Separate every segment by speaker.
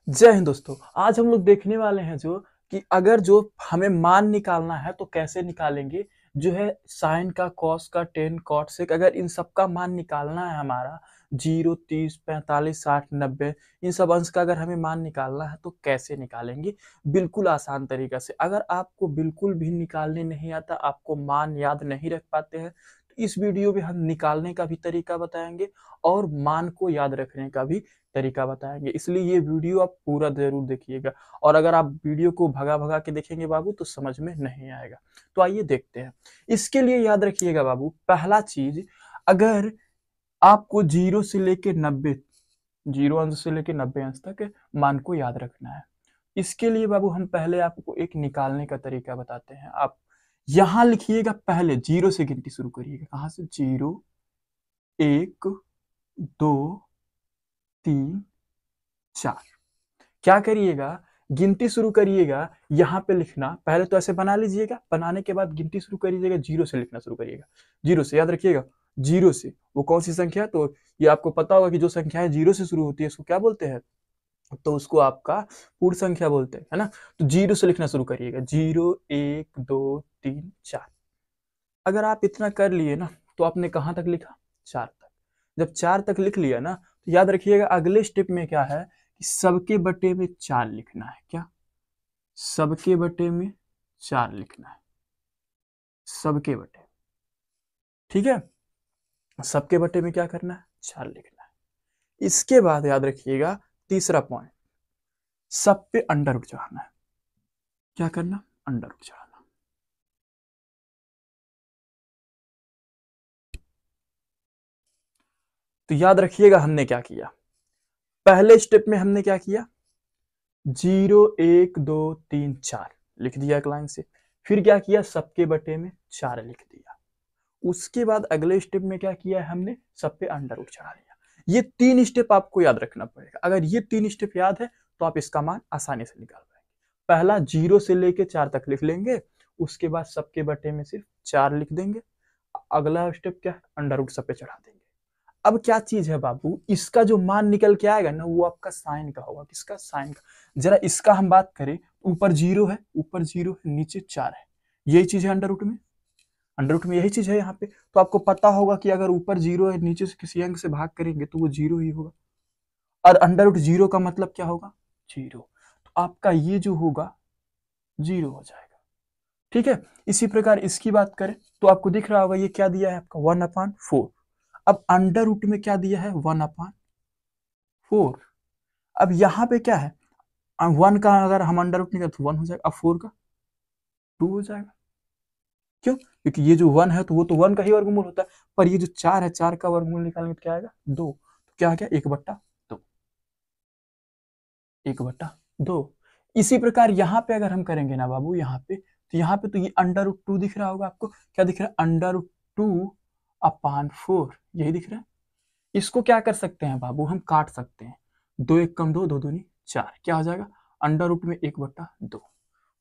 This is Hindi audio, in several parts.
Speaker 1: जय हिंद दोस्तों। आज हम लोग देखने वाले हैं जो कि अगर जो हमें मान निकालना है तो कैसे निकालेंगे। जो है साइन का, कॉस का, टेन, कॉट, सेक, अगर इन सब का मान निकालना है हमारा 0, 30, 45, 60, 90, इन सब अंश का अगर हमें मान निकालना है तो कैसे निकालेंगे। बिल्कुल आसान तरीका से। अगर आपको बिल्कुल भी निकालने नहीं आता, आपको मान याद नहीं रख पाते हैं, तो इस वीडियो में हम निकालने का भी तरीका बताएंगे और मान को याद रखने का भी तरीका बताएंगे। इसलिए ये वीडियो आप पूरा जरूर देखिएगा। और अगर आप वीडियो को भगा भगा के देखेंगे बाबू तो समझ में नहीं आएगा। तो आइए देखते हैं। इसके लिए याद रखिएगा बाबू, पहला चीज, अगर आपको 0 से लेके 90, 0 अंश से लेके 90 अंश तक मान को याद रखना है। इसके लिए बाबू हम पहले आपको एक निकालने का तरीका बताते हैं। आप यहां लिखिएगा, पहले 0 से गिनती शुरू करिएगा। कहां से? 0, 1, 2, 3, 4। क्या करिएगा, गिनती शुरू करिएगा। यहाँ पे लिखना पहले तो ऐसे बना लीजिएगा, बनाने के बाद गिनती शुरू करिएगा, 0 से लिखना शुरू करिएगा। 0 से, याद रखिएगा 0 से। वो कौन सी संख्या है? तो ये आपको पता होगा कि जो संख्या है 0 से शुरू होती है उसको क्या बोलते हैं? तो उसको आपका पूर्ण संख्या बोलते हैं, है ना। तो 0 से लिखना शुरू करिएगा। 0, 1, 2, 3, 4। अगर आप इतना कर लिए ना तो आपने कहाँ तक लिखा? 4 तक। जब 4 तक लिख लिया ना तो याद रखिएगा अगले स्टेप में क्या है कि सबके बटे में 4 लिखना है। क्या? सबके बटे में 4 लिखना है। सबके बटे, ठीक है। सबके बटे में क्या करना है? 4 लिखना है। इसके बाद याद रखिएगा तीसरा पॉइंट, सब पे अंडर रूट चढ़ाना है। क्या करना? अंडर रूट चढ़ाना। तो याद रखिएगा हमने क्या किया। पहले स्टेप में हमने क्या किया? 0, 1, 2, 3, 4 लिख दिया एक लाइन से। फिर क्या किया? सबके बटे में 4 लिख दिया। उसके बाद अगले स्टेप में क्या किया है हमने? सब पे अंडर रूट चढ़ा दिया। ये 3 स्टेप आपको याद रखना पड़ेगा। अगर ये 3 स्टेप याद है तो आप इसका मान आसानी से निकाल पाएंगे। पहला 0 से लेके 4 तक लिख लेंगे, उसके बाद सबके बटे में सिर्फ 4 लिख देंगे। अगला स्टेप क्या है? अंडर रूट सब पे चढ़ा देंगे। अब क्या चीज है बाबू, इसका जो मान निकल के आएगा ना वो आपका साइन का होगा। किसका? साइन का। जरा इसका हम बात करें, ऊपर 0 है, ऊपर 0 है, नीचे 4 है। यही चीज है अंडर रूट में। अंडर रूट में यही चीज है यहाँ पे। तो आपको पता होगा कि अगर ऊपर 0 है, नीचे से किसी अंक से भाग करेंगे तो वो 0 ही होगा। और अंडर रूट 0 का मतलब क्या होगा? 0। तो आपका ये जो होगा 0 हो जाएगा। ठीक है। इसी प्रकार इसकी बात करें तो आपको दिख रहा होगा ये क्या दिया है आपका? 1/4। अब अंडर रूट में क्या दिया है? 1/4। अब यहाँ पे क्या है? 1 का अगर हम अंडर रूट निकाले तो 1 हो जाएगा। अब 4 का 2 हो जाएगा। क्यों? क्योंकि ये जो 1 है तो वो तो 1 का ही वर्गमूल होता है, पर ये जो 4 है 4 का वर्गमूल निकालेंगे तो क्या आएगा? 2। तो क्या आ गया? 1/2। 1/2। इसी प्रकार यहाँ पे अगर हम करेंगे ना बाबू, यहाँ पे तो यहाँ पे तो ये अंडर रूट 2 दिख रहा होगा आपको। क्या दिख रहा है? अंडर रूट 2/4, यही दिख रहा है। इसको क्या कर सकते हैं बाबू? हम काट सकते हैं। 2 1 कम 2, 2 दूनी 4, क्या हो जाएगा? अंडर रूट में 1/2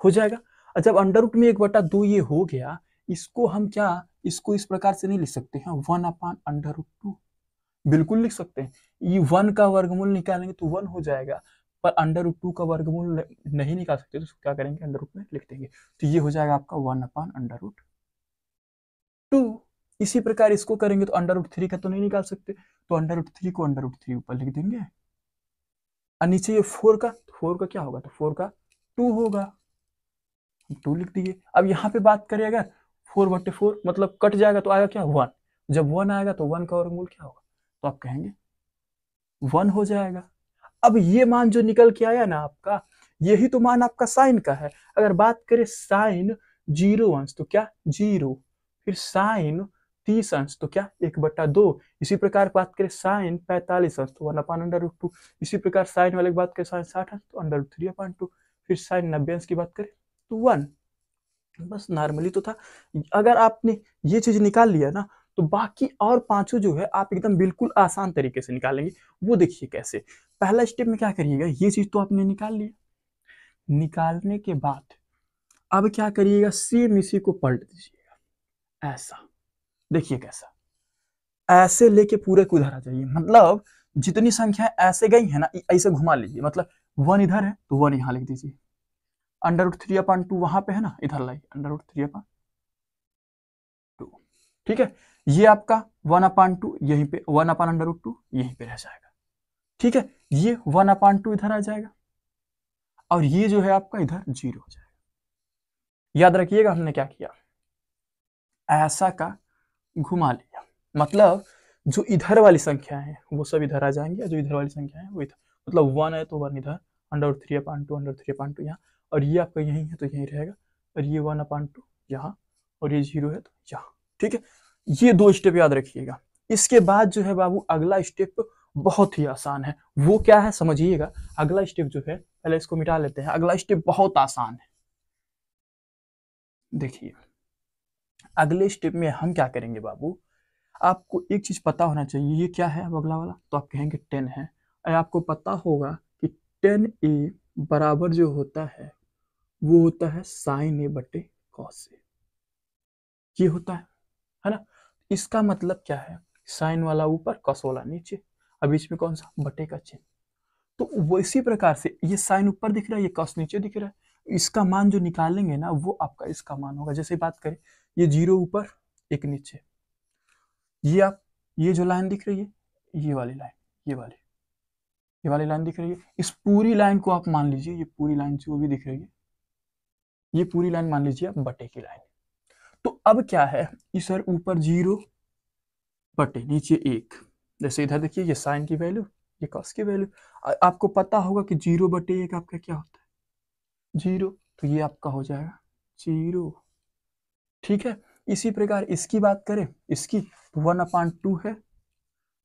Speaker 1: हो जाएगा। और जब अंडर रूट में 1/2 ये हो गया, इसको हम क्या, इसको इस प्रकार से नहीं लिख सकते हैं 1/√2? बिल्कुल लिख सकते हैं। ये 1 का वर्गमूल निकालेंगे तो 1 हो जाएगा, पर अंडर रूट 2 का वर्गमूल नहीं निकाल सकते तो क्या करेंगे? अंडर रूट में लिख देंगे। तो ये हो जाएगा आपका 1/√2। इसी प्रकार इसको करेंगे तो अंडर रूट 3 का तो नहीं निकाल सकते, तो अंडर रूट 3 को अंडर रूट 3 ऊपर लिख देंगे। और नीचे ये 4 का, तो 4 का क्या होगा? तो 4 का 2 होगा, 2 लिख दिए। अब यहाँ पे बात करें अगर 4/4 मतलब कट जाएगा तो आएगा क्या? 1। जब 1 आएगा तो 1 का वर्गमूल क्या होगा? तो आप कहेंगे 1 हो जाएगा। अब ये मान जो निकल के आया ना आपका, यही तो मान आपका साइन का है। अगर बात करें साइन 0 अंश तो क्या? 0। फिर साइन 30 अंश तो क्या? 1/2। इसी प्रकार बात करें साइन 45 अंश तो 1/√2। इसी प्रकार साइन वाले की बात करें साइन 60 अंश तो अंडर रूट 3/2। फिर साइन 90 अंश की बात करें तो 1। बस नॉर्मली तो था। अगर आपने ये चीज निकाल लिया ना तो बाकी और पांचों जो है आप एकदम बिल्कुल आसान तरीके से निकालेंगे। वो देखिए कैसे। पहला स्टेप में क्या करिएगा, ये चीज तो आपने निकाल लिया। निकालने के बाद अब क्या करिएगा? सेम इसी को पलट दीजिएगा ऐसा। देखिए कैसा, ऐसे लेके पूरे को उधर आ जाइए। मतलब जितनी संख्या ऐसे गई है ना ऐसे घुमा लीजिए। मतलब 1 इधर है तो 1 यहाँ लिख दीजिए, √3/2 वहां पे है ना, इधर लाइए √3/2, ठीक है। ये आपका 1/2 यहीं पे, 1/√2 यहीं पे रह जाएगा, ठीक है। ये 1/2 इधर आ जाएगा और ये जो है आपका इधर 0 हो जाएगा। याद रखिएगा हमने क्या किया, ऐसा का घुमा लिया, मतलब जो इधर वाली संख्या है वो सब इधर आ जाएंगे, जो इधर वाली संख्या है वो इधर, मतलब 1 है तो 1 इधर, √3/2 यहाँ, और ये आपका यही है तो यही रहेगा, और ये 1/2 यहाँ, और ये 0 है तो यहाँ, ठीक है। ये 2 स्टेप याद रखिएगा। इसके बाद जो है बाबू अगला स्टेप बहुत ही आसान है, वो क्या है समझिएगा। अगला स्टेप जो है, पहले इसको मिटा लेते हैं, अगला स्टेप बहुत आसान है। देखिए अगले स्टेप में हम क्या करेंगे बाबू, आपको एक चीज पता होना चाहिए, ये क्या है अब अगला वाला, तो आप कहेंगे 10 है, और आपको पता होगा कि 10a बराबर जो होता है वो होता है sin a/cos a, ये होता है ना। इसका मतलब क्या है, साइन वाला ऊपर कॉस वाला नीचे, अब बीच में कौन सा बटे का चिन्ह, तो वो इसी प्रकार से ये साइन ऊपर दिख रहा है, ये कॉस नीचे दिख रहा है, इसका मान जो निकालेंगे ना वो आपका इसका मान होगा। जैसे बात करें, ये 0 ऊपर 1 नीचे, ये आप, ये जो लाइन दिख रही है, ये वाली लाइन, ये वाली लाइन दिख रही है, इस पूरी लाइन को आप मान लीजिए, ये पूरी लाइन जो भी दिख रही है, ये पूरी लाइन मान लीजिए आप बटे की लाइन। तो अब क्या है, इस ऊपर 0 बटे नीचे 1, जैसे इधर देखिए ये साइन की वैल्यू, ये कॉस की वैल्यू, आपको पता होगा कि 0/1 आपका क्या होता है 0, तो ये आपका हो जाएगा 0, ठीक है। इसी प्रकार इसकी बात करें, इसकी 1/2 है,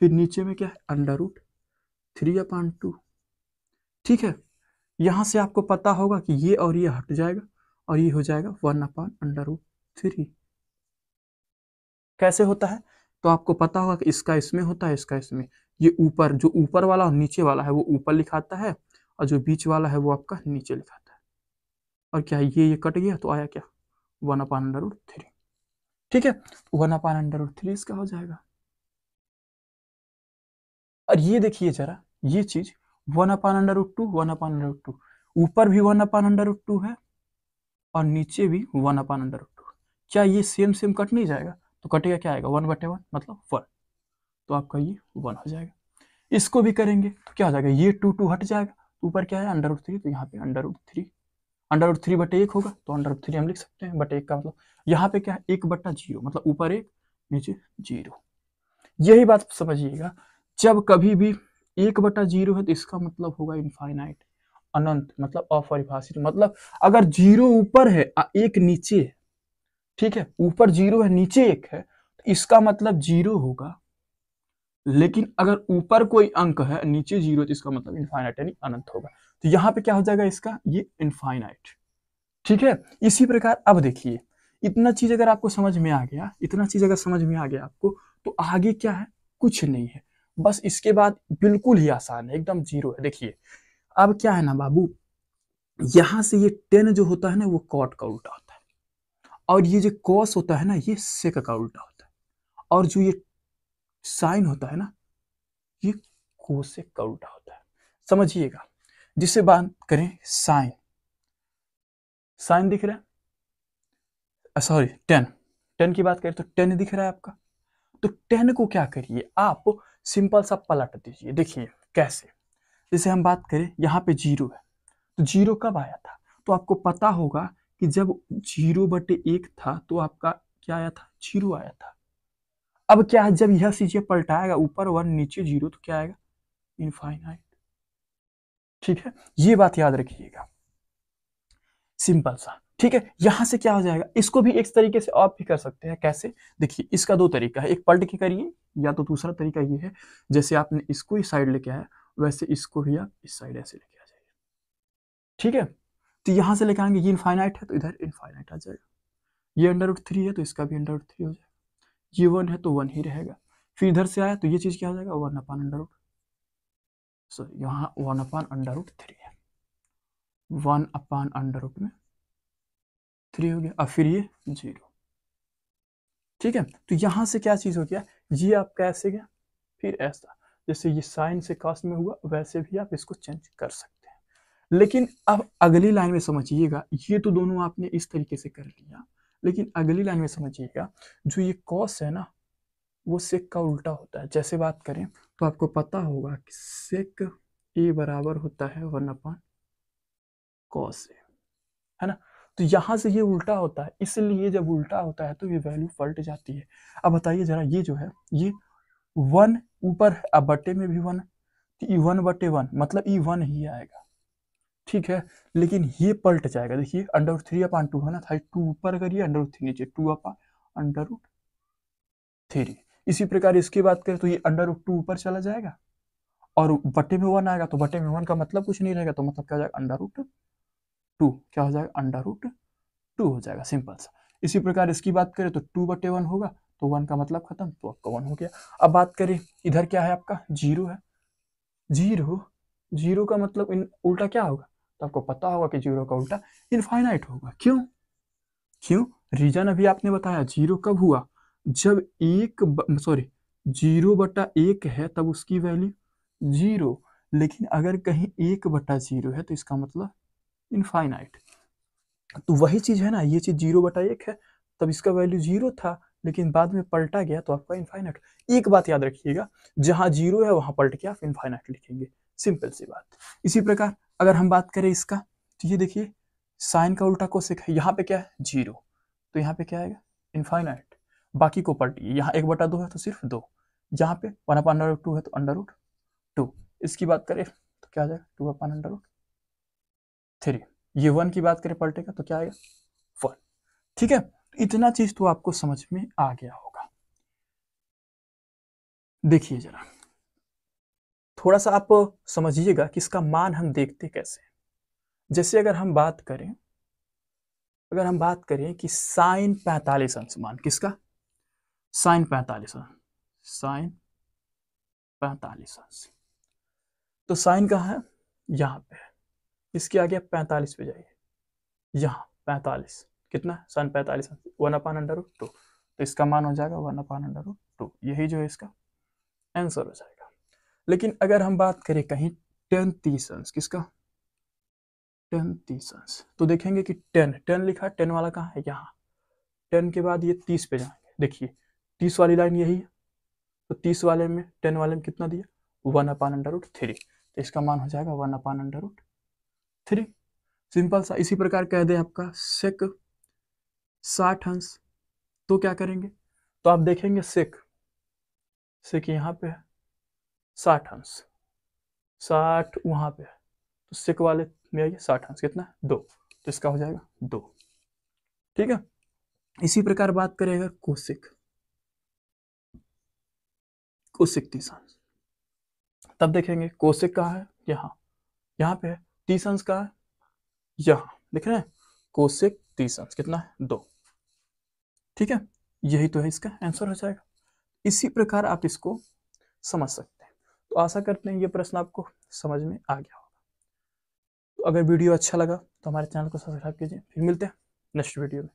Speaker 1: फिर नीचे में क्या है √3/2, ठीक है। यहां से आपको पता होगा कि ये और ये हट जाएगा और ये हो जाएगा 1/√3। कैसे होता है, तो आपको पता होगा कि इसका इसमें होता है, इसका इसमें, ये ऊपर, जो ऊपर वाला और नीचे वाला है वो ऊपर लिखाता है, और जो बीच वाला है वो आपका नीचे लिखाता है, और क्या ये कट गया तो आया क्या 1/√3, ठीक है। 1/√3 इसका हो जाएगा। और ये देखिए जरा, ये चीज 1/√2, 1/√2, ऊपर भी 1/√2 है और नीचे भी 1/√2, क्या ये सेम सेम कट नहीं जाएगा, तो कटेगा क्या आएगा 1/1 मतलब 1, तो आपका ये 1 हो जाएगा। इसको भी करेंगे तो क्या हो जाएगा, ये 2 हट जाएगा, ऊपर क्या है √3, तो यहाँ पे √3/1 होगा, तो √3 हम लिख सकते हैं, बटे 1 का मतलब यहाँ पे क्या है 1/0, मतलब ऊपर 1 नीचे 0। यही बात समझिएगा, जब कभी भी 1/0 है तो इसका मतलब होगा इनफाइनाइट, अनंत, मतलब अपरिभाषित, मतलब अगर 0 ऊपर है 1 नीचे है, ठीक है, ऊपर 0 है नीचे 1 है, तो इसका मतलब 0 होगा, लेकिन अगर ऊपर कोई अंक है नीचे 0 तो इसका मतलब इनफाइनाइट यानी अनंत होगा। तो यहाँ पे क्या हो जाएगा इसका, ये इनफाइनाइट, ठीक है। इसी प्रकार अब देखिए, इतना चीज अगर आपको समझ में आ गया, इतना चीज अगर समझ में आ गया आपको, तो आगे क्या है, कुछ नहीं है, बस इसके बाद बिल्कुल ही आसान है, एकदम 0 है। देखिए अब क्या है ना बाबू, यहां से ये 10 जो होता है ना वो कॉट का उल्टा होता है, और ये जो कॉस होता है ना ये सेक का उल्टा होता है, और जो ये साइन होता है ना ये कोसेक का उल्टा होता है, समझिएगा। जिसे बात करें साइन, साइन दिख रहा है, सॉरी 10 की बात करें तो 10 दिख रहा है आपका, तो 10 को क्या करिए आप सिंपल सा पलट दीजिए। देखिए कैसे, जैसे हम बात करें यहाँ पे 0 है, तो 0 कब आया था, तो आपको पता होगा कि जब 0/1 था तो आपका क्या आया था 0 आया था। अब क्या है, जब यह चीजें पलटाएगा, ऊपर 1 नीचे 0, तो क्या आएगा इनफाइनाइट, ठीक है। ये बात याद रखिएगा, सिंपल सा, ठीक है। यहां से क्या हो जाएगा, इसको भी एक तरीके से आप भी कर सकते हैं, कैसे, देखिए इसका 2 तरीका है, एक पलट के करिए, या तो दूसरा तरीका ये है, जैसे आपने इसको इस साइड लेके आया वैसे इसको भी आप इस साइड ऐसे लेके आ जाइए, ठीक है। तो यहां से लेके आएंगे, ये इनफाइनाइट है तो इधर इनफाइनाइट आ जाएगा, ये √3 है तो इसका भी √3 हो जाएगा, ये 1 है तो 1 ही रहेगा, फिर इधर से आया तो ये चीज क्या हो जाएगा 1/√, सॉरी यहाँ 1/√3 है, 1/√3 हो गया, अब फिर ये 0, ठीक है। तो यहां से क्या चीज हो गया, ये आपका ऐसे गया, फिर ऐसा, जैसे ये साइन से कॉस में हुआ वैसे भी आप इसको चेंज कर सकते हैं। लेकिन अब अगली लाइन में समझिएगा, ये तो दोनों आपने इस तरीके से कर लिया, लेकिन अगली लाइन में समझिएगा, जो ये कॉस है ना, वो सेक का उल्टा होता है। जैसे बात करें तो आपको पता होगा कि सेक ए बराबर होता है 1 कॉस ए, है ना। तो यहां से ये उल्टा होता है, इसलिए जब उल्टा होता है तो ये वैल्यू पलट जाती है। अब बताइए जरा, ये जो है ये 1 ऊपर है, अब बटे में भी 1, तो ई 1/1 मतलब ई 1 ही आएगा, ठीक है। लेकिन ये पलट जाएगा, देखिए √3/2 है ना, था 2 ऊपर करिए, √3 नीचे, 2/√3। इसी प्रकार इसकी बात करें तो ये √2 ऊपर चला जाएगा और बटे में 1 आएगा, तो बटे में 1 का मतलब कुछ नहीं रहेगा, तो मतलब क्या हो जाएगा, √2 क्या हो जाएगा, √2 हो जाएगा, सिंपल सा। इसी प्रकार इसकी बात करें तो 2/1 होगा, तो 1 का मतलब खत्म, तो आपका 1 हो गया। अब बात करें इधर क्या है, आपका 0 है, 0 का मतलब उल्टा क्या होगा, तो आपको पता होगा कि 0 का उल्टा इनफाइनाइट होगा। क्यों क्यों रीजन अभी आपने बताया, 0 कब हुआ, जब 0/1 है तब उसकी वैल्यू 0, लेकिन अगर कहीं 1/0 है तो इसका मतलब इनफाइनाइट। तो वही चीज है ना, ये चीज 0/1 है, तब इसका वैल्यू 0 था, लेकिन बाद में पलटा गया तो आपका इनफाइनाइट। एक बात याद रखिएगा, जहां 0 है वहां पलट के आप इनफाइनाइट लिखेंगे, सिंपल सी बात। इसी प्रकार अगर हम बात करें इसका, तो ये देखिए साइन का उल्टा कोसेक है, यहाँ पे क्या है 0, तो यहाँ पे क्या आएगा, इनफाइनाइट। बाकी को पलटिए, यहाँ 1/2 है तो सिर्फ 2, यहाँ पे 1/√2 है तो √2। इसकी बात करें तो क्या आ जाएगा, 2/√3। ये 1 की बात करें पलटेगा तो क्या आएगा, 1। ठीक है, इतना चीज तो आपको समझ में आ गया होगा। देखिए जरा, थोड़ा सा आप समझिएगा कि इसका मान हम देखते कैसे हैं। जैसे अगर हम बात करें कि साइन 45 अंश, मान किसका, साइन 45 अंश, साइन 45 अंश, तो साइन कहाँ है, यहाँ पे है, इसके आगे आप 45 पे जाइए, यहाँ 45 कितना, साइन 45 अंश 1/√2, तो इसका मान हो जाएगा 1/√2, यही जो है इसका आंसर हो जाएगा। लेकिन अगर हम बात करें कहीं tan 30 अंश, किसका, tan 30 अंश, तो देखेंगे कि 10 लिखा, 10 वाला कहाँ है, यहाँ, 10 के बाद ये 30 पे जाएंगे, देखिए 30 वाली लाइन यही है, तो 30 वाले में 10 वाले में कितना दिया, 1/√3, तो इसका मान हो जाएगा 1/√3, सिंपल सा। इसी प्रकार कह दे आपका सेक 60 अंश, तो क्या करेंगे, तो आप देखेंगे सेक यहाँ पे है 60 अंश, 60 वहां पे है, तो सेक वाले में आइए 60 अंश कितना, 2, तो इसका हो जाएगा 2, ठीक है। इसी प्रकार बात करें अगर कोसेक 30 अंश, तब देखेंगे कोसेक कहाँ है, यहाँ पे है, 30 अंश कहाँ है, यहाँ देख रहे हैं, कोसेक 30 अंश कितना है, 2, ठीक है, यही तो है इसका आंसर हो जाएगा। इसी प्रकार आप इसको समझ सकते हैं। तो आशा करते हैं ये प्रश्न आपको समझ में आ गया होगा। तो अगर वीडियो अच्छा लगा तो हमारे चैनल को सब्सक्राइब कीजिए, फिर मिलते हैं नेक्स्ट वीडियो में।